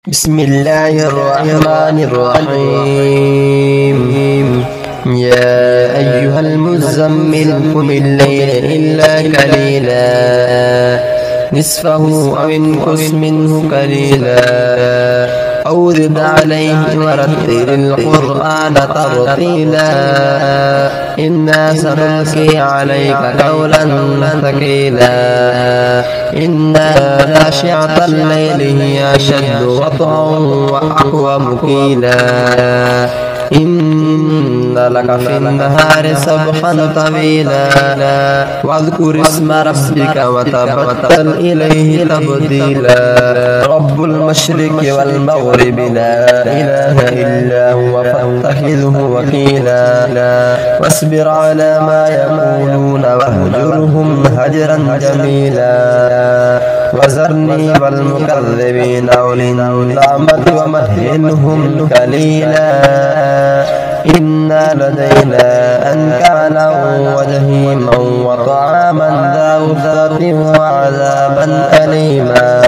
بسم الله الرحمن الرحيم. يا أيها المزمل قم الليل إلا قليلا نصفه أو انقص منه قليلا أو زد عليه ورتل القرآن ترتيلا إنا سنلقي عليك قولا ثقيلا إن ناشئة الليل هي أشد وطئا وأقوم قيلا إن لك في النهار سبحا طويلا واذكر اسم ربك وتبتل إليه تبتيلا رب المشرق والمغرب لا إله إلا هو فاتخذه وكيلا واصبر على ما يقولون واهجرهم هجرا جميلا وذرني والمكذبين أولي النعمة ومهلهم قليلا إن لدينا أنكالا وجحيما وطعاما ذا غصة وعذابا أليما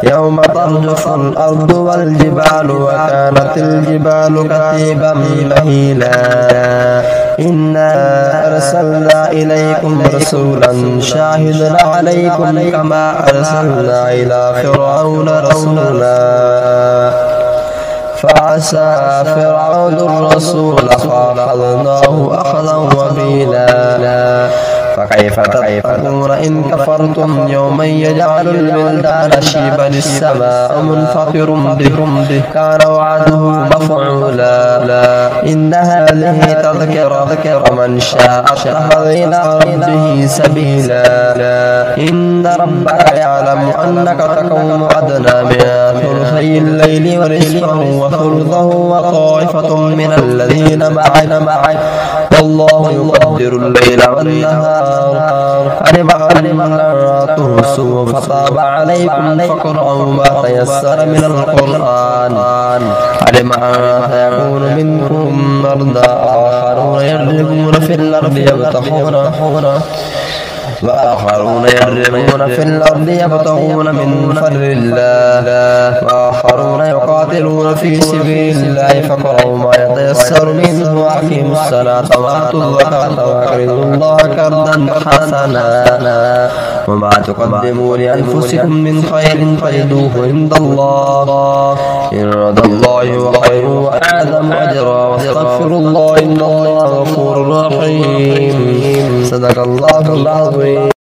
يوم ترجف الأرض والجبال وكانت الجبال كثيبا مهيلا إنا أرسلنا إليكم رسولا شاهدا عليكم كما أرسلنا إلى فرعون رسولا فعسى فرعون الرسول فأخذناه أخذا وبيلا فكيف تتقون إن كفرتم يوما يجعل الولدان شيبا السماء منفطر به كان وعده مفعولا إن هذه تذكرة ومن شاء اتخذ إلى ربه سبيلا إن ربك يعلم أنك تقوم أدنى من ثلثي الليل ونصفه وثلثه وطائفة من الذين معك والله يقدر الليل والنهار علم أن تحصوا فطاب عليكم فاقرؤوا ما تيسر من القرآن علم أن سيكون منكم مرضى آخرون يضربون في الأرض يبتغون من فضل الله وآخرون يقاتلون في سبيل الله فاقرؤوا ما يتيسر منه وأقيموا الصلاة وآتوا الزكاة وأقرضوا الله قرضا حسنا وما تقدموا لأنفسكم من خير تجدوه عند الله إن رضى الله وخير وأعظم أجرا واستغفر الله إن الله غفور رحيم. صدق الله العظيم.